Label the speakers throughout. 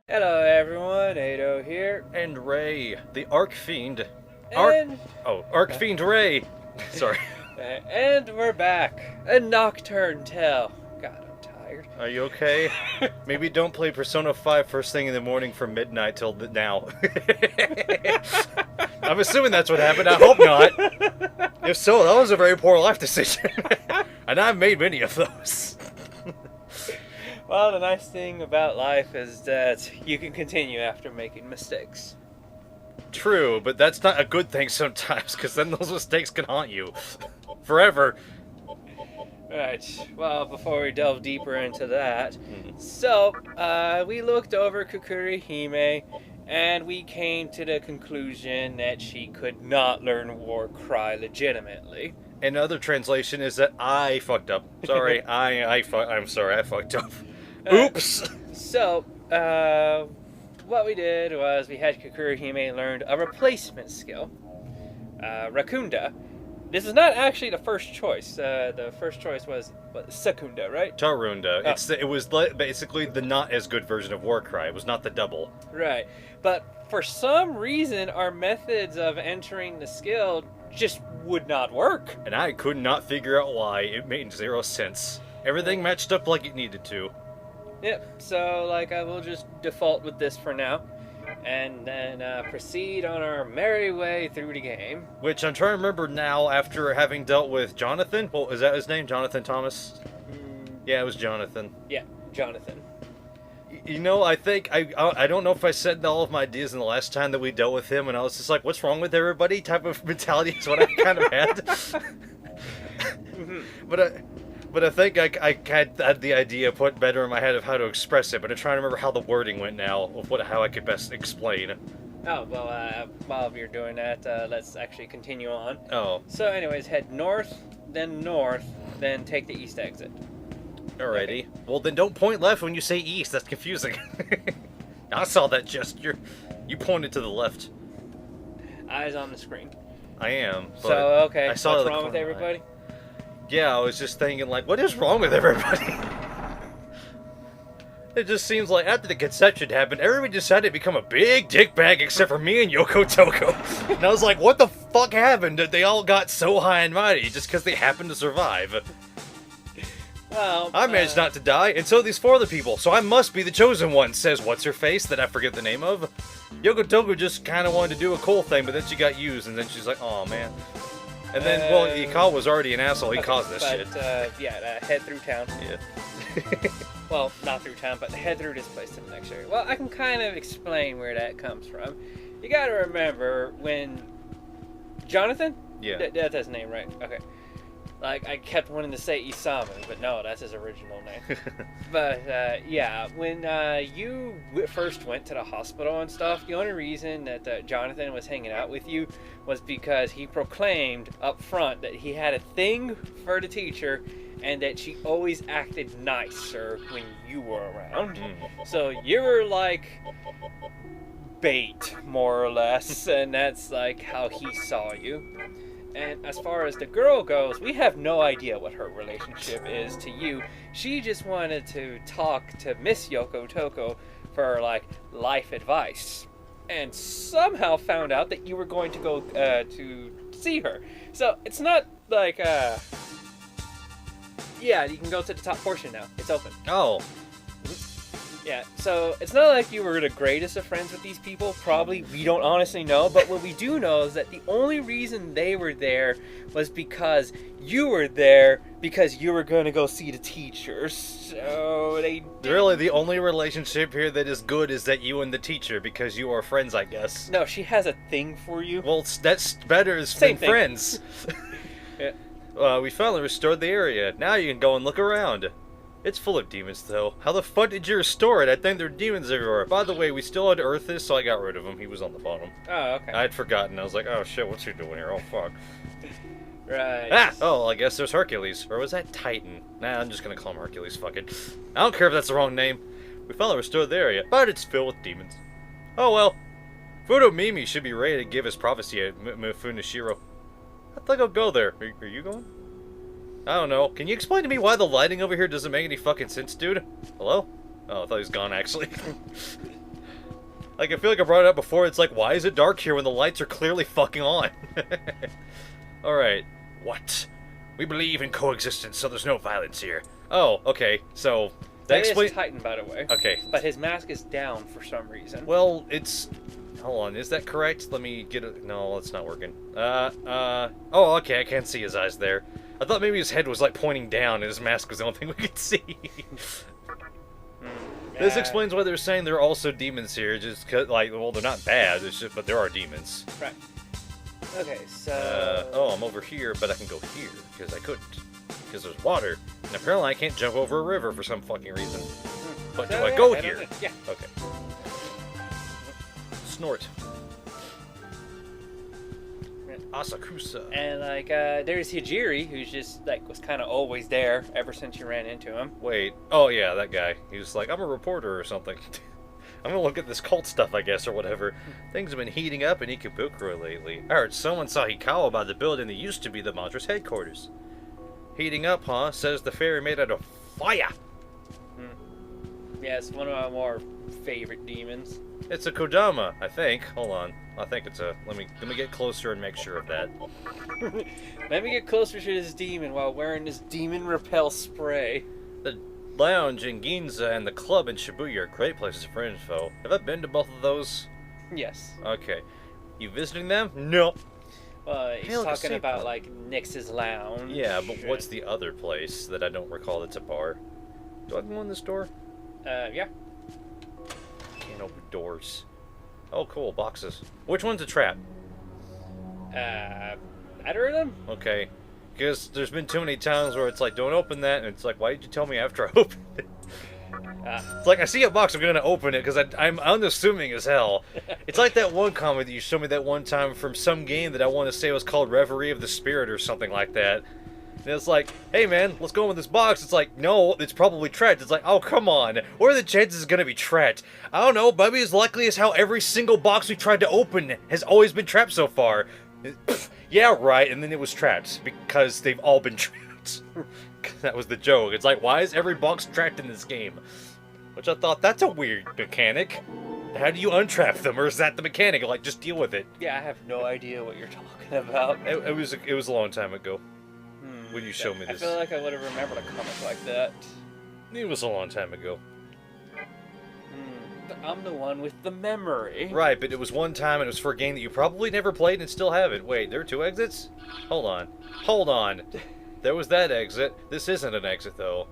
Speaker 1: Hello everyone, Atou here.
Speaker 2: And Ray, the Archfiend.
Speaker 1: And
Speaker 2: Ray. Sorry.
Speaker 1: and we're back. A Nocturne tale. God, I'm tired.
Speaker 2: Are you okay? Maybe don't play Persona 5 first thing in the morning from midnight till now. I'm assuming that's what happened. I hope not. If so, that was a very poor life decision. And I've made many of those.
Speaker 1: Well, the nice thing about life is that you can continue after making mistakes.
Speaker 2: True, but that's not a good thing sometimes, because then those mistakes can haunt you. Forever.
Speaker 1: Right, well, before we delve deeper into that, so, we looked over Kukuri Hime, and we came to the conclusion that she could not learn War Cry legitimately.
Speaker 2: Another translation is that I fucked up. Sorry, I'm sorry, I fucked up. Oops!
Speaker 1: So, what we did was we had Kukuri Hime learn a replacement skill, Rakunda. This is not actually the first choice. The first choice was Secunda, right?
Speaker 2: Tarunda.
Speaker 1: Oh.
Speaker 2: It was basically the not as good version of Warcry. It was not the double.
Speaker 1: Right. But for some reason, our methods of entering the skill just would not work.
Speaker 2: And I could not figure out why. It made zero sense. Everything matched up like it needed to.
Speaker 1: Yep, so like I will just default with this for now, and then proceed on our merry way through the game.
Speaker 2: Which I'm trying to remember now after having dealt with Jonathan. Well, is that his name? Jonathan Thomas? Yeah, it was Jonathan.
Speaker 1: Yeah, Jonathan.
Speaker 2: You know, I think, I don't know if I said all of my ideas in the last time that we dealt with him, and I was just like, what's wrong with everybody? Type of mentality is what I kind of had. But I think I had the idea put better in my head of how to express it, but I'm trying to remember how the wording went now, of how I could best explain.
Speaker 1: Oh, well, while you're doing that, let's actually continue on.
Speaker 2: Oh.
Speaker 1: So anyways, head north, then take the east exit.
Speaker 2: Alrighty.
Speaker 1: Okay.
Speaker 2: Well, then don't point left when you say east, that's confusing. I saw that gesture. You pointed to the left.
Speaker 1: Eyes on the screen.
Speaker 2: I am, but
Speaker 1: So, okay,
Speaker 2: I saw
Speaker 1: what's
Speaker 2: the
Speaker 1: wrong with
Speaker 2: corner
Speaker 1: everybody?
Speaker 2: Yeah, I was just thinking, like, what is wrong with everybody? It just seems like after the conception happened, everybody decided to become a big dickbag except for me and Yoko Toko. And I was like, what the fuck happened that they all got so high and mighty just because they happened to survive?
Speaker 1: Well,
Speaker 2: I managed not to die, and so did these 4 other people, so I must be the chosen one, says what's-her-face that I forget the name of. Yoko Toko just kind of wanted to do a cool thing, but then she got used, and then she's like, oh man. And then, well, Ikawa was already an asshole. He caused this shit.
Speaker 1: Head through town.
Speaker 2: Yeah.
Speaker 1: Well, not through town, but head through this place to the next area. Well, I can kind of explain where that comes from. You gotta remember when Jonathan?
Speaker 2: Yeah.
Speaker 1: That's his name, right? Okay. Like, I kept wanting to say Isamu, but no, that's his original name. But, yeah, when you first went to the hospital and stuff, the only reason that Jonathan was hanging out with you was because he proclaimed up front that he had a thing for the teacher and that she always acted nicer when you were around. So you were like bait, more or less, and that's like how he saw you. And as far as the girl goes, we have no idea what her relationship is to you. She just wanted to talk to Miss Yoko Toko for, like, life advice. And somehow found out that you were going to go to see her. So, it's not like, yeah, you can go to the top portion now. It's open.
Speaker 2: Oh.
Speaker 1: Yeah, so it's not like you were the greatest of friends with these people. Probably, we don't honestly know. But what we do know is that the only reason they were there was because you were there because you were going to go see the teachers. So they didn't...
Speaker 2: Really, the only relationship here that is good is that you and the teacher, because you are friends, I guess.
Speaker 1: No, she has a thing for you.
Speaker 2: Well, that's better
Speaker 1: Same
Speaker 2: than
Speaker 1: thing.
Speaker 2: friends.
Speaker 1: Yeah.
Speaker 2: We finally restored the area. Now you can go and look around. It's full of demons, though. How the fuck did you restore it? I think there are demons everywhere. By the way, we still had Earthus, so I got rid of him. He was on the bottom.
Speaker 1: Oh, okay.
Speaker 2: I had forgotten. I was like, oh shit, what's he doing here? Oh fuck.
Speaker 1: Right.
Speaker 2: Ah! Oh, I guess there's Hercules. Or was that Titan? Nah, I'm just gonna call him Hercules, fuck it. I don't care if that's the wrong name. We finally restored the area, but it's filled with demons. Oh well. Futomimi should be ready to give his prophecy at Funashiro. I think I'll go there. Are you going? I don't know. Can you explain to me why the lighting over here doesn't make any fucking sense, dude? Hello? Oh, I thought he was gone, actually. Like, I feel like I brought it up before. It's like, why is it dark here when the lights are clearly fucking on? Alright. What? We believe in coexistence, so there's no violence here. Oh, okay. So, that explains...
Speaker 1: Titan, by the way.
Speaker 2: Okay.
Speaker 1: But his mask is down for some reason.
Speaker 2: Well, it's... Hold on, is that correct? Let me get it. No, it's not working. Oh, okay, I can't see his eyes there. I thought maybe his head was, like, pointing down and his mask was the only thing we could see. This explains why they're saying there are also demons here, just 'cause, like, well, they're not bad, it's just, but there are demons.
Speaker 1: Right. Okay, so...
Speaker 2: oh, I'm over here, but I can go here, because I couldn't. Because there's water. And apparently I can't jump over a river for some fucking reason. But
Speaker 1: so,
Speaker 2: do I go
Speaker 1: head
Speaker 2: here?
Speaker 1: on in. Yeah.
Speaker 2: Okay. Snort. Asakusa.
Speaker 1: And, like, there's Hijiri, who's just, like, was kind of always there ever since you ran into him.
Speaker 2: Wait. Oh, yeah, that guy. He was like, I'm a reporter or something. I'm gonna look at this cult stuff, I guess, or whatever. Things have been heating up in Ikebukuro lately. I heard someone saw Hikawa by the building that used to be the Mantra's headquarters. Heating up, huh? Says the fairy made out of fire.
Speaker 1: Yeah, it's one of my more favorite demons.
Speaker 2: It's a Kodama, I think. Hold on. I think it's a... Let me get closer and make sure of that.
Speaker 1: Let me get closer to this demon while wearing this demon repel spray.
Speaker 2: The lounge in Ginza and the club in Shibuya are great places for info. Have I been to both of those?
Speaker 1: Yes.
Speaker 2: Okay. You visiting them? No.
Speaker 1: He's talking about, like, Nix's Lounge.
Speaker 2: Yeah, but what's the other place that I don't recall that's a bar? Do I go in this door?
Speaker 1: Yeah.
Speaker 2: Can't open doors. Oh, cool. Boxes. Which one's a trap?
Speaker 1: Either of them?
Speaker 2: Okay. Because there's been too many times where it's like, don't open that, and it's like, why did you tell me after I opened it? It's like, I see a box, I'm gonna open it, because I'm unassuming as hell. It's like that one comment that you showed me that one time from some game that I want to say was called Reverie of the Spirit or something like that. And it's like, hey man, let's go in with this box. It's like, no, it's probably trapped. It's like, oh, come on. What are the chances it's gonna be trapped? I don't know, maybe as likely as how every single box we tried to open has always been trapped so far. Yeah, right, and then it was trapped, because they've all been trapped. That was the joke. It's like, why is every box trapped in this game? Which I thought, that's a weird mechanic. How do you untrap them, or is that the mechanic? Like, just deal with it.
Speaker 1: Yeah, I have no idea what you're talking about.
Speaker 2: It was a long time ago. When you showed me this.
Speaker 1: I feel like I would have remembered a comic like that.
Speaker 2: It was a long time ago.
Speaker 1: I'm the one with the memory.
Speaker 2: Right, but it was one time and it was for a game that you probably never played and still haven't. Wait, there are 2 exits? Hold on. Hold on. There was that exit. This isn't an exit, though.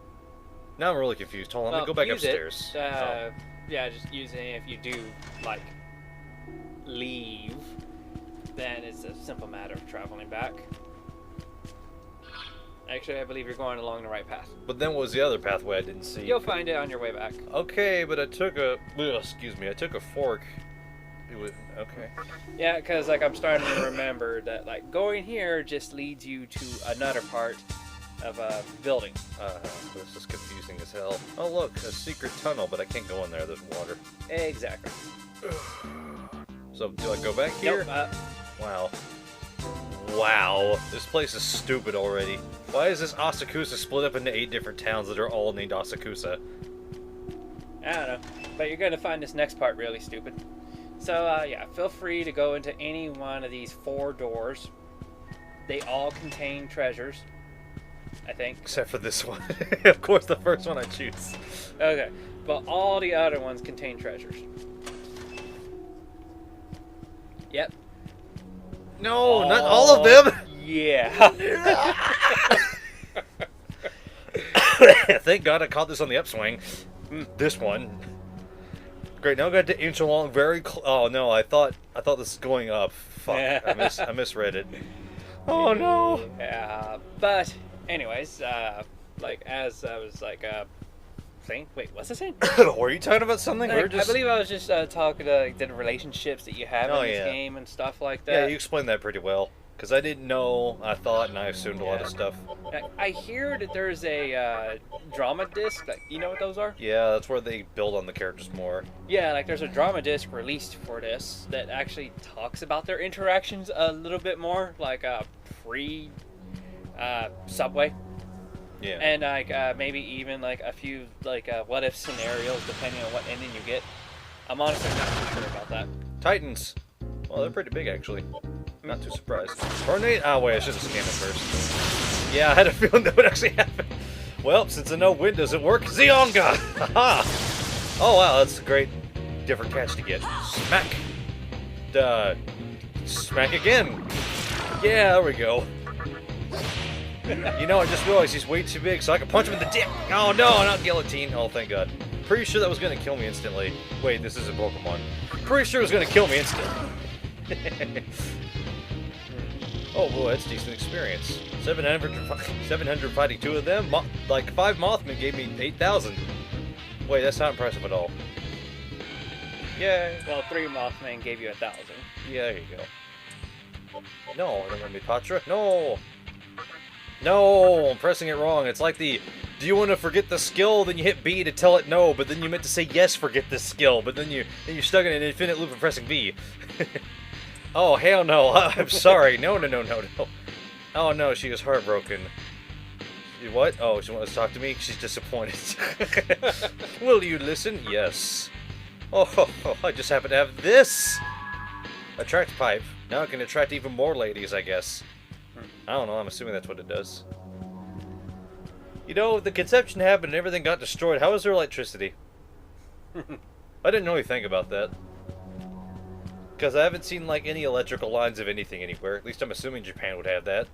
Speaker 2: Now I'm really confused. Hold on, let me go back upstairs.
Speaker 1: Yeah, just using it. If you do, like, leave, then it's a simple matter of traveling back. Actually, I believe you're going along the right path.
Speaker 2: But then what was the other pathway I didn't see?
Speaker 1: You'll find it on your way back.
Speaker 2: Okay, but I took a... excuse me, I took a fork. It was... Okay.
Speaker 1: Yeah, because, like, I'm starting to remember that, like, going here just leads you to another part of a building.
Speaker 2: This is confusing as hell. Oh, look, a secret tunnel, but I can't go in there. There's water.
Speaker 1: Exactly.
Speaker 2: So, do I go back here?
Speaker 1: Nope.
Speaker 2: Wow. Wow, this place is stupid already. Why is this Asakusa split up into 8 different towns that are all named Asakusa?
Speaker 1: I don't know, but you're going to find this next part really stupid. So, yeah, feel free to go into any one of these 4 doors. They all contain treasures, I think.
Speaker 2: Except for this one. Of course, the first one I choose.
Speaker 1: Okay, but all the other ones contain treasures. Yep.
Speaker 2: No, not all of them.
Speaker 1: Yeah.
Speaker 2: Thank God I caught this on the upswing. This one. Great. Now I got to inch along very. Oh no! I thought this was going up. Fuck. I misread it. Oh no.
Speaker 1: Yeah. But anyways, like as I was like saying. Wait, what's I saying?
Speaker 2: Were you talking about something?
Speaker 1: Like, I believe I was just talking to the relationships that you have in this game and stuff like that.
Speaker 2: Yeah, you explained that pretty well. Because I didn't know, I thought, and I assumed a lot of stuff.
Speaker 1: I hear that there's a drama disc. Like, you know what those are?
Speaker 2: Yeah, that's where they build on the characters more.
Speaker 1: Yeah, like there's a drama disc released for this that actually talks about their interactions a little bit more, like pre Subway.
Speaker 2: Yeah.
Speaker 1: And like maybe even like a few like what if scenarios depending on what ending you get. I'm honestly not too sure about that.
Speaker 2: Titans. Well, they're pretty big actually. Not too surprised. Tornado. Oh wait, I should have scanned it first. Yeah, I had a feeling that would actually happen. Well, since I know wind doesn't work, Zionga! Haha! Oh wow, that's a great different catch to get. Smack! Smack again! Yeah, there we go. You know, I just realized he's way too big, so I can punch him in the dick! Oh no, not guillotine! Oh, thank God. Pretty sure that was gonna kill me instantly. Wait, this is a Pokemon. Pretty sure it was gonna kill me instantly. Oh, boy, that's decent experience. 700 fighting 2 of them? Like, 5 Mothmen gave me 8,000. Wait, that's not impressive at all. Yay.
Speaker 1: Well, 3 Mothman gave you 1,000.
Speaker 2: Yeah, there you go. No, I don't want to be Patra. No! No, I'm pressing it wrong. It's like the, do you want to forget the skill? Then you hit B to tell it no, but then you meant to say yes, forget this skill, but then you're stuck in an infinite loop of pressing B. Oh, hell no. I'm sorry. No. Oh, no, she was heartbroken. What? Oh, she wants to talk to me? She's disappointed. Will you listen? Yes. Oh, I just happen to have this. Attract pipe. Now it can attract even more ladies, I guess. I don't know. I'm assuming that's what it does. You know, the conception happened and everything got destroyed. How is there electricity? I didn't really think about that. Because I haven't seen, like, any electrical lines of anything anywhere. At least I'm assuming Japan would have that.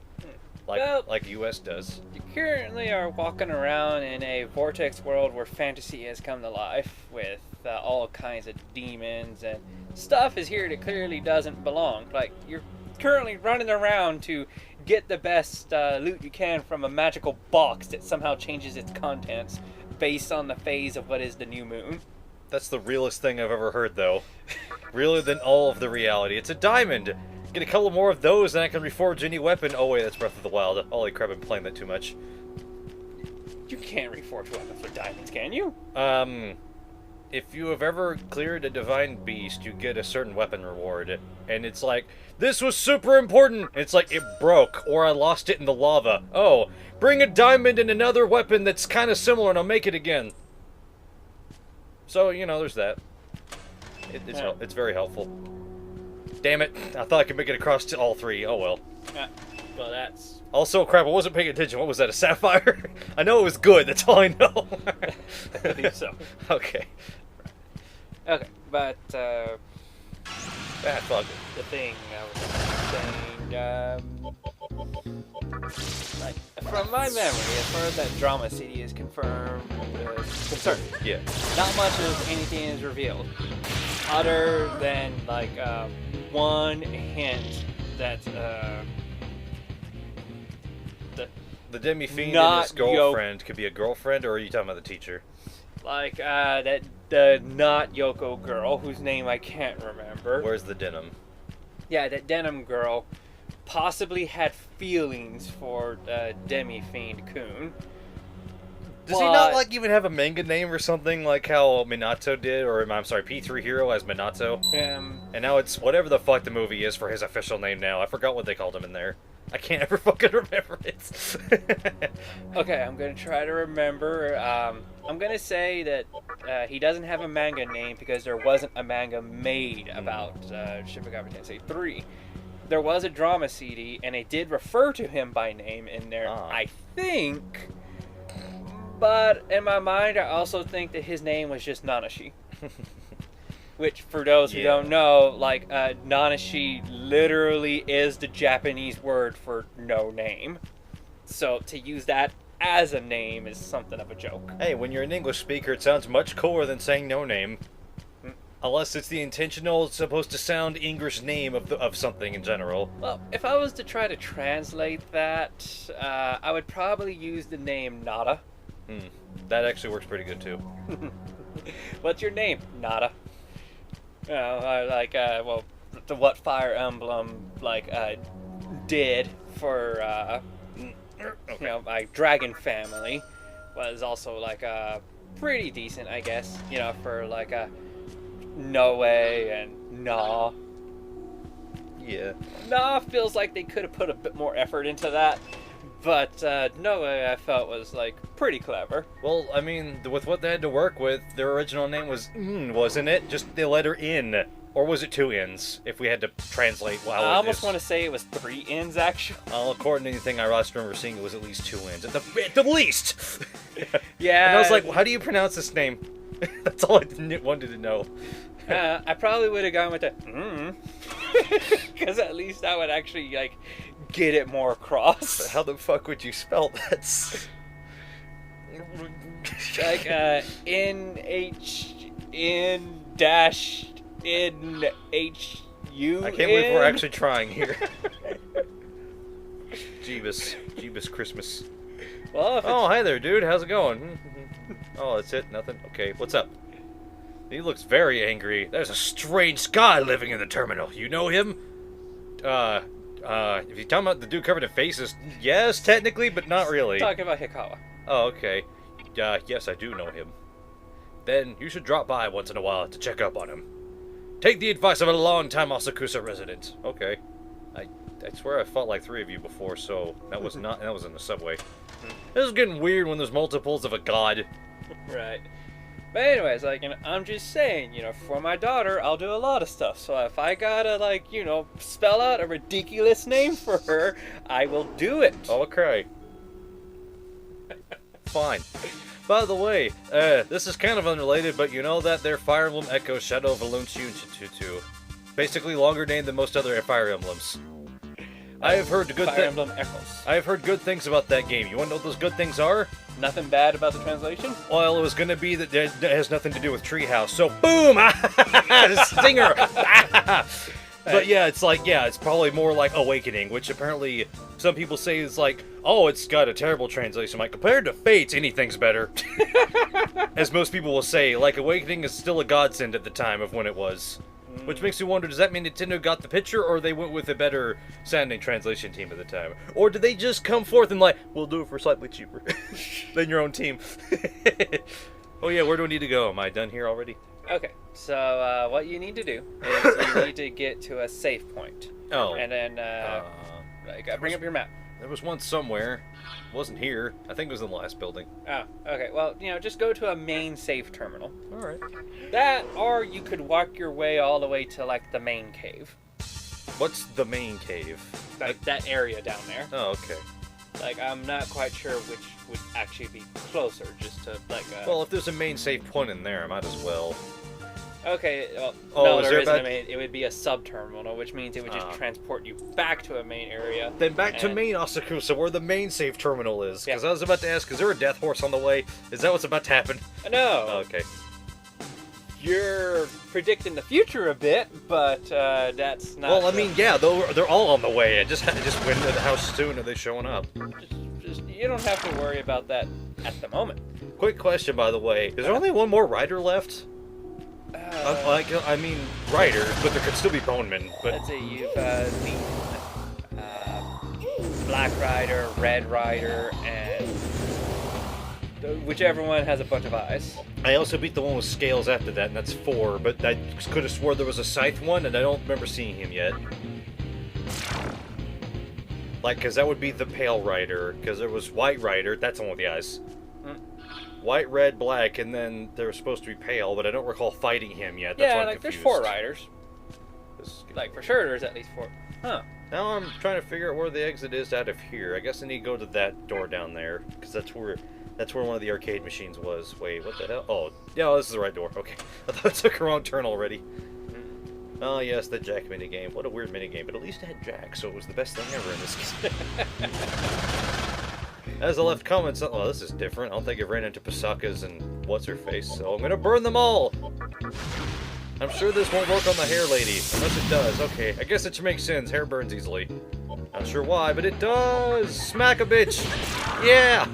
Speaker 2: Like US does.
Speaker 1: You currently are walking around in a vortex world where fantasy has come to life with all kinds of demons and stuff is here that clearly doesn't belong. Like, you're currently running around to get the best loot you can from a magical box that somehow changes its contents based on the phase of what is the new moon.
Speaker 2: That's the realest thing I've ever heard, though. Realer than all of the reality. It's a diamond! Get a couple more of those and I can reforge any weapon. Oh wait, that's Breath of the Wild. Holy crap, I'm playing that too much.
Speaker 1: You can't reforge weapons with diamonds, can you?
Speaker 2: If you have ever cleared a divine beast, you get a certain weapon reward. And it's like, this was super important! It's like, it broke, or I lost it in the lava. Oh, bring a diamond and another weapon that's kind of similar and I'll make it again. So, you know, there's that. It's very helpful. Damn it, I thought I could make it across to all 3. Oh well.
Speaker 1: Well, that's...
Speaker 2: Also, crap, I wasn't paying attention. What was that, a sapphire? I know it was good, that's all I know.
Speaker 1: I believe so.
Speaker 2: Okay.
Speaker 1: Okay, but,
Speaker 2: fuck.
Speaker 1: The thing I was saying, like, from my memory, as far as that drama CD is concerned,
Speaker 2: Yeah.
Speaker 1: not much of anything is revealed, other than like one hint that
Speaker 2: the Demi-Fiend and his girlfriend could be a girlfriend, or are you talking about the teacher?
Speaker 1: Like that the not Yoko girl whose name I can't remember.
Speaker 2: Where's the denim?
Speaker 1: Yeah, that denim girl possibly had feelings for Demi-Fiend Kun.
Speaker 2: Does he not, like, even have a manga name or something, like how Minato did, or, I'm sorry, P3 Hero as Minato? And now it's whatever the fuck the movie is for his official name now. I forgot what they called him in there. I can't ever fucking remember it.
Speaker 1: Okay, I'm gonna try to remember. I'm gonna say that he doesn't have a manga name because there wasn't a manga made about Shin Megami Tensei III. There was a drama CD, and it did refer to him by name in there, I think. But in my mind, I also think that his name was just Nanashi. Which, for those who don't know, like, Nanashi literally is the Japanese word for no name. So to use that as a name is something of a joke.
Speaker 2: Hey, when you're an English speaker, it sounds much cooler than saying no name. Unless it's the intentional, supposed to sound English name of something in general.
Speaker 1: Well, if I was to try to translate that, I would probably use the name Nada.
Speaker 2: That actually works pretty good too.
Speaker 1: What's your name? Nada. Well, what Fire Emblem did for you know, my dragon family was also like pretty decent, I guess. You know, for like a Noe and Na.
Speaker 2: Yeah.
Speaker 1: Na feels like they could have put a bit more effort into that. But Noah, I felt, was like pretty clever.
Speaker 2: Well, I mean, with what they had to work with, their original name was wasn't it? Just the letter N. Or was it 2 N's, if we had to translate? Wow,
Speaker 1: I almost want to say it was 3 N's, actually.
Speaker 2: Well, according to anything I remember seeing, it was at least 2 N's. At the least!
Speaker 1: Yeah.
Speaker 2: And I was like, how do you pronounce this name? That's all I wanted to know.
Speaker 1: I probably would have gone with the because at least I would actually, like, get it more across.
Speaker 2: But how the fuck would you spell that?
Speaker 1: Like, N-H-N-N-H-U.
Speaker 2: I can't believe we're actually trying here. Jeebus Christmas.
Speaker 1: Well,
Speaker 2: oh, hi there, dude. How's it going? Oh, that's it? Nothing? Okay, what's up? He looks very angry. There's a strange guy living in the terminal. You know him? If you're talking about the dude covered in faces, yes, technically, but not really.
Speaker 1: Talking about Hikawa.
Speaker 2: Oh, okay. Yes, I do know him. Then you should drop by once in a while to check up on him. Take the advice of a long-time Asakusa resident. Okay. I swear I fought like 3 of you before, so that was in the subway. This is getting weird when there's multiples of a god.
Speaker 1: Right. But anyways, like, I'm just saying, for my daughter, I'll do a lot of stuff. So if I gotta, like, spell out a ridiculous name for her, I will do it.
Speaker 2: Okay. Fine. By the way, this is kind of unrelated, but you know that their Fire Emblem Echo Shadow of Nyn-Nhun. Basically longer name than most other Fire Emblems. I have heard good
Speaker 1: Fire Emblem Echoes.
Speaker 2: I have heard good things about that game. You want to know what those good things are?
Speaker 1: Nothing bad about the translation?
Speaker 2: Well, it was going to be that it has nothing to do with Treehouse. So, boom! Stinger! But yeah, it's probably more like Awakening, which apparently some people say is like, oh, it's got a terrible translation. Like, compared to Fates, anything's better. As most people will say, like, Awakening is still a godsend at the time of when it was. Which makes me wonder, does that mean Nintendo got the picture, or they went with a better sounding translation team at the time? Or did they just come forth and like, we'll do it for slightly cheaper than your own team? Oh yeah, where do I need to go? Am I done here already?
Speaker 1: Okay, so what you need to do is you need to get to a save point.
Speaker 2: Oh.
Speaker 1: And then, bring up your map.
Speaker 2: There was one somewhere. It wasn't here. I think it was in the last building.
Speaker 1: Oh, okay. Well, just go to a main save terminal.
Speaker 2: Alright.
Speaker 1: That, or you could walk your way all the way to, like, the main cave.
Speaker 2: What's the main cave?
Speaker 1: Like, that area down there.
Speaker 2: Oh, okay.
Speaker 1: Like, I'm not quite sure which would actually be closer, just to, like,
Speaker 2: Well, if there's a main save point in there, I might as well.
Speaker 1: Okay, well,
Speaker 2: Oh,
Speaker 1: no,
Speaker 2: is
Speaker 1: there
Speaker 2: there
Speaker 1: isn't a
Speaker 2: about-
Speaker 1: main. It would be a sub-terminal, which means it would just transport you back to a main area.
Speaker 2: Then back to
Speaker 1: And-
Speaker 2: main Asakusa, where the main save terminal is. Because
Speaker 1: Yeah.
Speaker 2: I was about to ask, is there a death horse on the way? Is that what's about to happen?
Speaker 1: No,
Speaker 2: Oh, okay.
Speaker 1: you're predicting the future a bit, but that's not...
Speaker 2: Well, I mean, yeah, they're all on the way. I just went into the house soon. Are they showing up?
Speaker 1: Just you don't have to worry about that at the moment.
Speaker 2: Quick question, by the way. Is there only one more rider left? I mean, riders, but there could still be bonemen. But
Speaker 1: Let's see, you've beaten Black Rider, Red Rider, and whichever one has a bunch of eyes.
Speaker 2: I also beat the one with scales after that, and that's 4. But I could have swore there was a Scythe one, and I don't remember seeing him yet. Like, because that would be the Pale Rider, because there was White Rider, that's the one with the eyes. White, red, black, and then they were supposed to be pale, but I don't recall fighting him yet. That's why I'm
Speaker 1: like
Speaker 2: confused.
Speaker 1: there's 4 riders.
Speaker 2: This-
Speaker 1: Like for sure, there's at least 4. Huh?
Speaker 2: Now I'm trying to figure out where the exit is out of here. I guess I need to go to that door down there, because that's where one of the arcade machines was. Wait, what the hell? Oh, yeah, this is the right door. Okay, I thought I took a wrong turn already. Oh yes, the Jack minigame. What a weird minigame, but at least it had Jack, so it was the best thing ever in this game. As I left comments, oh, this is different. I don't think I've ran into Pasaka's and what's-her-face, so I'm gonna burn them all! I'm sure this won't work on the hair lady, unless it does. Okay, I guess it should make sense. Hair burns easily. Not sure why, but it does! Smack a bitch! Yeah!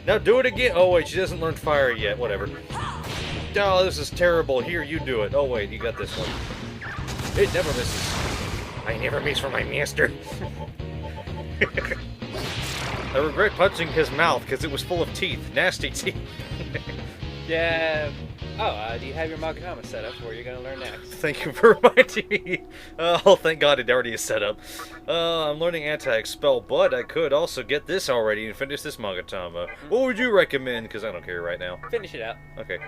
Speaker 2: Now do it again! Oh wait, she doesn't learn fire yet. Whatever. Oh, this is terrible. Here, you do it. Oh wait, you got this one. It never misses. I never miss for my master. I regret punching his mouth because it was full of teeth. Nasty teeth.
Speaker 1: Yeah, Oh, do you have your Magatama set up for what you're going to learn next?
Speaker 2: Thank you for reminding me. Oh, thank God it already is set up. I'm learning anti-expel, but I could also get this already and finish this Magatama. What would you recommend? Because I don't care right now.
Speaker 1: Finish it out.
Speaker 2: Okay.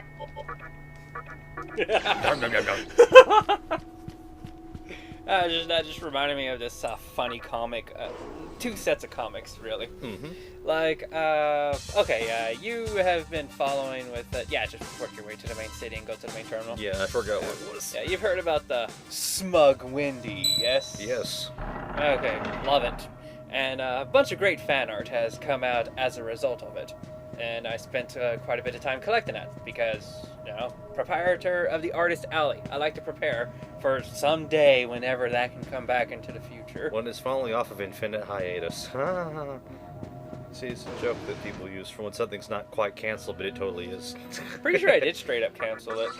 Speaker 1: That just reminded me of this funny comic. Two sets of comics, really.
Speaker 2: Mm-hmm.
Speaker 1: Like, you have been following with, just work your way to the main city and go to the main terminal.
Speaker 2: Yeah, I forgot what it was.
Speaker 1: Yeah, you've heard about the Smug Wendy, yes?
Speaker 2: Yes.
Speaker 1: Okay, love it. And a bunch of great fan art has come out as a result of it. And I spent quite a bit of time collecting it because, proprietor of the Artist Alley. I like to prepare for someday whenever that can come back into the future.
Speaker 2: When it's finally off of infinite hiatus. See, it's a joke that people use for when something's not quite canceled, but it totally is.
Speaker 1: Pretty sure I did straight up cancel it.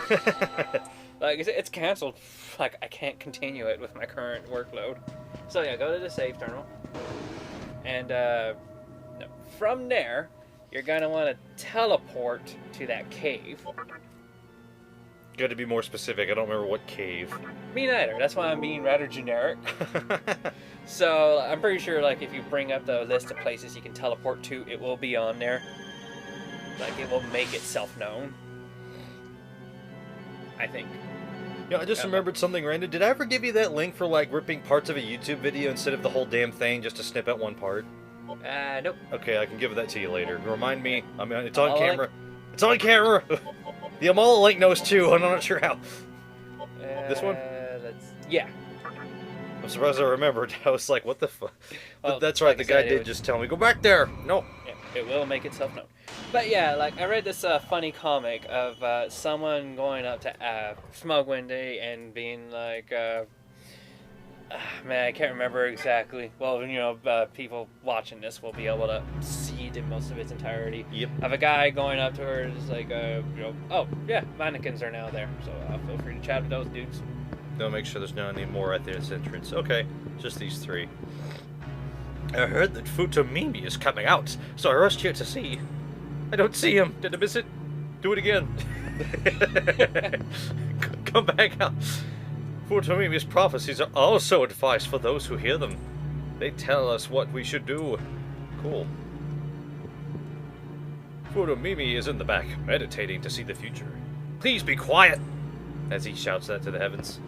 Speaker 1: Like, it's canceled. Like, I can't continue it with my current workload. So yeah, go to the save terminal. And from there, you're going to want to teleport to that cave.
Speaker 2: Got to be more specific. I don't remember what cave.
Speaker 1: Me neither. That's why I'm being rather generic. So I'm pretty sure, like, if you bring up the list of places you can teleport to, it will be on there. Like, it will make itself known. I think.
Speaker 2: Yeah, I just remembered something random. Did I ever give you that link for, like, ripping parts of a YouTube video instead of the whole damn thing just to snip out one part?
Speaker 1: Nope.
Speaker 2: Okay, I can give that to you later. Remind me. I mean, it's on camera. It's on camera! The Amala link knows too, I'm not sure how. This one?
Speaker 1: Yeah.
Speaker 2: I'm surprised I remembered. I was like, what the fuck?
Speaker 1: Well,
Speaker 2: that's right,
Speaker 1: like
Speaker 2: the guy did just tell me, go back there! No.
Speaker 1: Yeah, it will make itself known. But yeah, like, I read this funny comic of someone going up to Smug Wendy and being like, man, I can't remember exactly. Well, people watching this will be able to see it in most of its entirety.
Speaker 2: Yep.
Speaker 1: Of a guy going up to her, just like, oh, yeah, mannequins are now there, so feel free to chat with those dudes.
Speaker 2: They'll make sure there's not any more at this entrance. Okay, just these three. I heard that Futomimi is coming out, so I rushed here to see. I don't see him. Did I miss it? Do it again. Come back out. Futomimi's prophecies are also advice for those who hear them. They tell us what we should do. Cool. Futomimi is in the back, meditating to see the future. Please be quiet! As he shouts that to the heavens.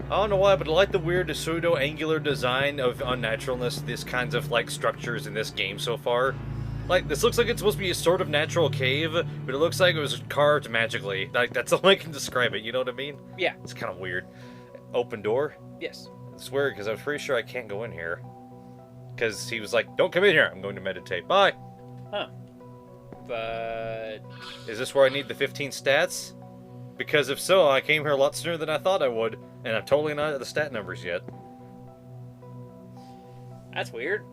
Speaker 2: I don't know why, but I like the weird pseudo-angular design of unnaturalness, this kinds of, like, structures in this game so far. Like, this looks like it's supposed to be a sort of natural cave, but it looks like it was carved magically. Like, that's all I can describe it, you know what I mean?
Speaker 1: Yeah.
Speaker 2: It's kind of weird. Open door?
Speaker 1: Yes.
Speaker 2: It's weird, because I was pretty sure I can't go in here. Because he was like, don't come in here, I'm going to meditate. Bye!
Speaker 1: Huh. But...
Speaker 2: Is this where I need the 15 stats? Because if so, I came here a lot sooner than I thought I would, and I'm totally not at the stat numbers yet.
Speaker 1: That's weird.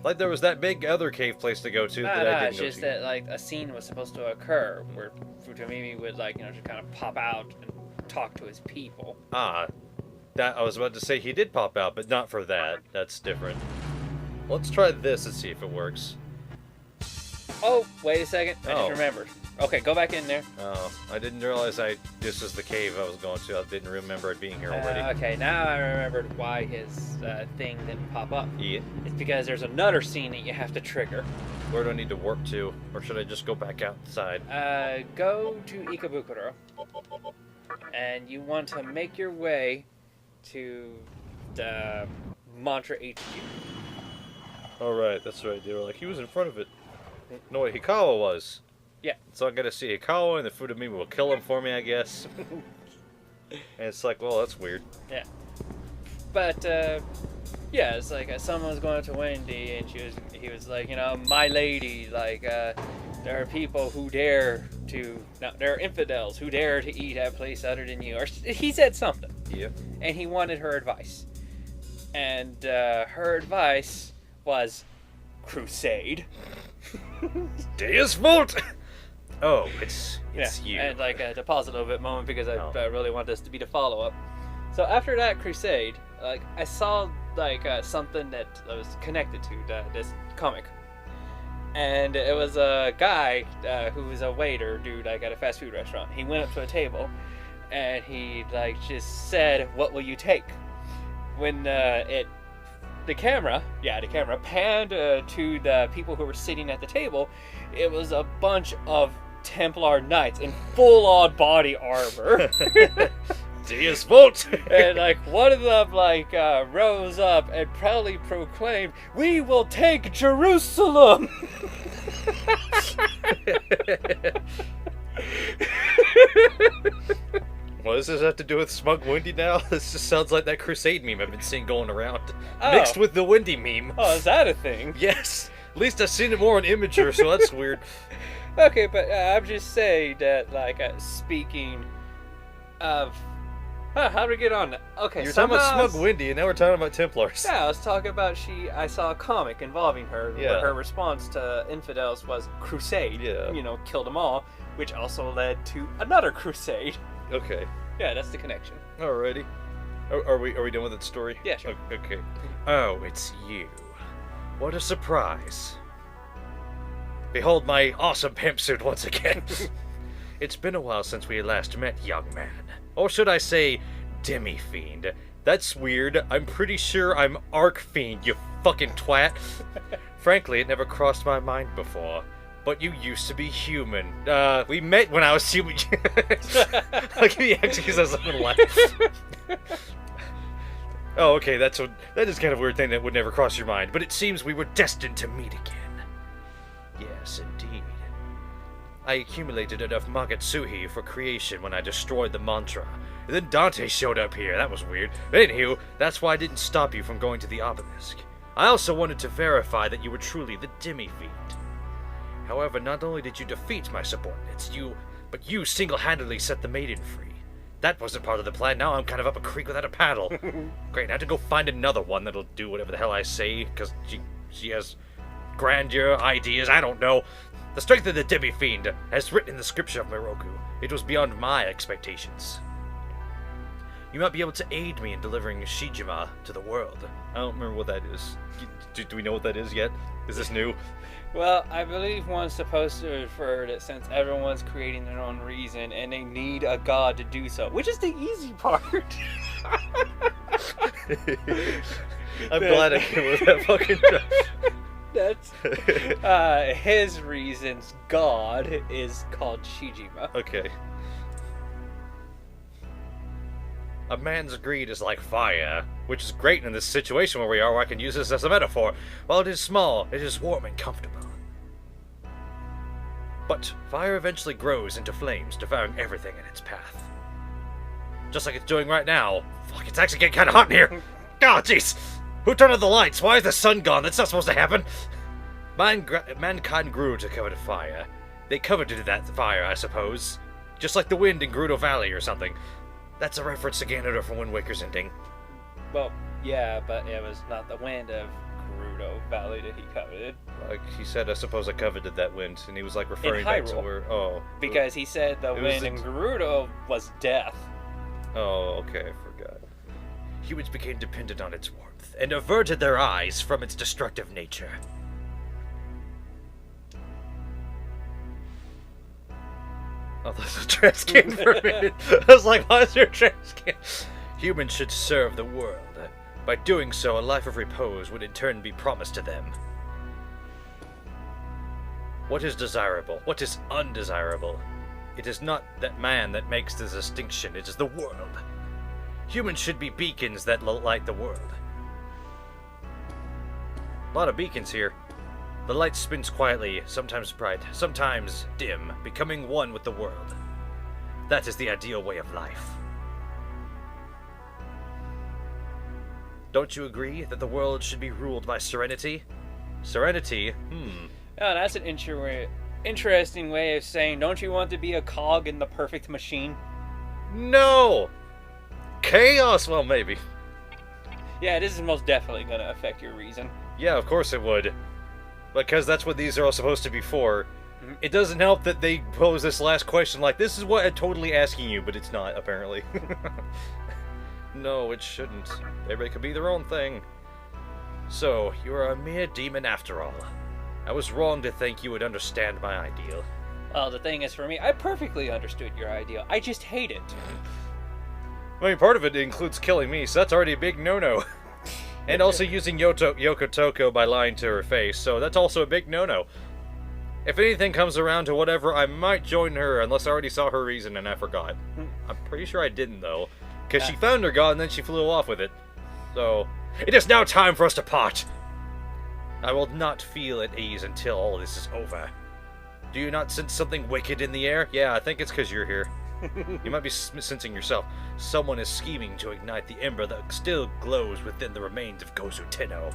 Speaker 2: Like there was that big other cave place to go to that I didn't go to.
Speaker 1: It's just that, like, a scene was supposed to occur where Futomimi would, like, just kind of pop out and talk to his people.
Speaker 2: That I was about to say he did pop out, but not for that. That's different. Let's try this and see if it works.
Speaker 1: Oh, wait a second. I just remembered. Okay, go back in there.
Speaker 2: Oh, I didn't realize this was the cave I was going to. I didn't remember it being here already.
Speaker 1: Okay, now I remembered why his thing didn't pop up.
Speaker 2: Yeah.
Speaker 1: It's because there's another scene that you have to trigger.
Speaker 2: Where do I need to warp to? Or should I just go back outside?
Speaker 1: Go to Ikebukuro. And you want to make your way to the Mantra HQ.
Speaker 2: Alright, that's right. They were like, he was in front of it. No, wait, Hikawa was.
Speaker 1: Yeah. So
Speaker 2: I'm gonna see Hikawa, and the Futomimi will kill him for me, I guess. And it's like, well, that's weird.
Speaker 1: Yeah. But, yeah, it's like someone was going up to Wendy, and he was like, my lady, like, there are people who dare to, no, there are infidels who dare to eat at a place other than you. Or he said something.
Speaker 2: Yeah.
Speaker 1: And he wanted her advice. And her advice was Crusade.
Speaker 2: Deus Vult! Oh, it's you.
Speaker 1: And like a pause a little bit moment because I really want this to be the follow-up. So after that Crusade, like I saw like something that was connected to this comic. And it was a guy who was a waiter dude like at a fast food restaurant. He went up to a table and he like just said, "What will you take?" When the camera panned to the people who were sitting at the table, it was a bunch of Templar knights in full-on body armor.
Speaker 2: Deus Vult!
Speaker 1: And like one of them like rose up and proudly proclaimed, "We will take Jerusalem."
Speaker 2: What does this have to do with Smug Wendy now? This just sounds like that Crusade meme I've been seeing going around.
Speaker 1: Oh.
Speaker 2: Mixed with the Wendy meme.
Speaker 1: Oh, is that a thing?
Speaker 2: Yes! At least I've seen it more on Imager, so that's weird.
Speaker 1: Okay, but I'm just saying that, like, speaking of... how do we get on that? Okay,
Speaker 2: You're talking about Smug Wendy, and now we're talking about Templars.
Speaker 1: Yeah, I was talking about I saw a comic involving her,
Speaker 2: Yeah.
Speaker 1: where her response to infidels was Crusade.
Speaker 2: Yeah.
Speaker 1: You know, kill them all, which also led to another Crusade.
Speaker 2: Okay.
Speaker 1: Yeah, that's the connection.
Speaker 2: Alrighty. Are we done with that story?
Speaker 1: Yeah, sure.
Speaker 2: Okay. Oh, it's you. What a surprise. Behold my awesome pimp suit once again. It's been a while since we last met, young man. Or should I say, Demi-Fiend. That's weird. I'm pretty sure I'm Arc-Fiend, you fucking twat. Frankly, it never crossed my mind before. But you used to be human. We met when I was human. Like he actually says something to laugh. Oh, okay, that is kind of a weird thing that would never cross your mind. But it seems we were destined to meet again. Yes, indeed. I accumulated enough Magatsuhi for creation when I destroyed the mantra. And then Dante showed up here. That was weird. Anywho, that's why I didn't stop you from going to the obelisk. I also wanted to verify that you were truly the Demi-Fiend. However, not only did you defeat my subordinates, but you single-handedly set the maiden free. That wasn't part of the plan. Now I'm kind of up a creek without a paddle. Great, I have to go find another one that'll do whatever the hell I say, because she has grandeur, ideas, I don't know. The strength of the Demi-Fiend, as written in the scripture of Miroku, it was beyond my expectations. You might be able to aid me in delivering Shijima to the world. I don't remember what that is. Do we know what that is yet? Is this new?
Speaker 1: Well, I believe one's supposed to refer that since everyone's creating their own reason and they need a god to do so, which is the easy part.
Speaker 2: I'm glad I came with that fucking joke.
Speaker 1: That's his reason's god is called Shijima.
Speaker 2: Okay. A man's greed is like fire, which is great in this situation where we are, where I can use this as a metaphor. While it is small, it is warm and comfortable. But fire eventually grows into flames, devouring everything in its path. Just like it's doing right now. Fuck, it's actually getting kind of hot in here. God, jeez. Who turned on the lights? Why is the sun gone? That's not supposed to happen. Mankind grew to covet fire. They coveted that fire, I suppose. Just like the wind in Gerudo Valley or something. That's a reference to Ganondorf from Wind Waker's ending.
Speaker 1: Well, yeah, but it was not the wind of Gerudo Valley that he coveted.
Speaker 2: Like he said, I suppose I coveted that wind, and he was like referring back to where. Oh.
Speaker 1: Because he said the wind in Gerudo was death.
Speaker 2: Oh, okay, I forgot. Humans became dependent on its warmth and averted their eyes from its destructive nature. Oh, there's a trash can for a minute. I was like, why is there a trash can? Humans should serve the world. By doing so, a life of repose would in turn be promised to them. What is desirable? What is undesirable? It is not that man that makes the distinction, it is the world. Humans should be beacons that light the world. A lot of beacons here. The light spins quietly, sometimes bright, sometimes dim, becoming one with the world. That is the ideal way of life. Don't you agree that the world should be ruled by serenity? Serenity?
Speaker 1: Oh, that's an interesting way of saying, don't you want to be a cog in the perfect machine?
Speaker 2: No! Chaos? Well, maybe.
Speaker 1: Yeah, this is most definitely going to affect your reason.
Speaker 2: Yeah, of course it would. Because that's what these are all supposed to be for. Mm-hmm. It doesn't help that they pose this last question like, this is what I'm totally asking you, but it's not, apparently. No, it shouldn't. Everybody could be their own thing. So, you are a mere demon after all. I was wrong to think you would understand my ideal.
Speaker 1: Well, the thing is, for me, I perfectly understood your ideal. I just hate it.
Speaker 2: I mean, part of it includes killing me, so that's already a big no-no. And also using Yoko Toko by lying to her face, so that's also a big no-no. If anything comes around to whatever, I might join her, unless I already saw her reason and I forgot. I'm pretty sure I didn't, though. Because she found her god and then she flew off with it. So, it is now time for us to part! I will not feel at ease until all this is over. Do you not sense something wicked in the air? Yeah, I think it's because you're here. You might be sensing yourself. Someone is scheming to ignite the ember that still glows within the remains of Gozu Tenno.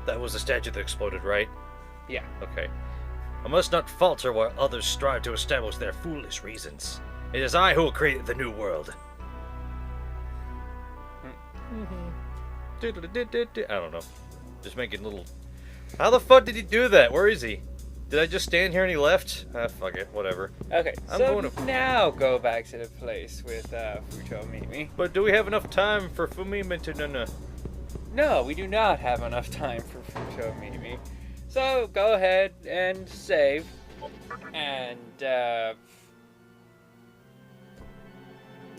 Speaker 2: That was the statue that exploded, right?
Speaker 1: Yeah.
Speaker 2: Okay. I must not falter while others strive to establish their foolish reasons. It is I who will create the new world. I don't know. Just making little... How the fuck did he do that? Where is he? Did I just stand here and he left? Ah, fuck it. Whatever.
Speaker 1: Okay,
Speaker 2: I'm
Speaker 1: so
Speaker 2: going to...
Speaker 1: now go back to the place with Futo Mimi.
Speaker 2: But do we have enough time for Fumimi to...
Speaker 1: No, we do not have enough time for Futo Mimi. So go ahead and save. And,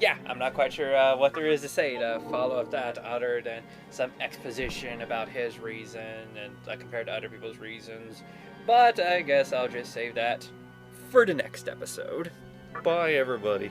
Speaker 1: yeah, I'm not quite sure what there is to say to follow up that other than some exposition about his reason and compared to other people's reasons. But I guess I'll just save that for the next episode.
Speaker 2: Bye, everybody.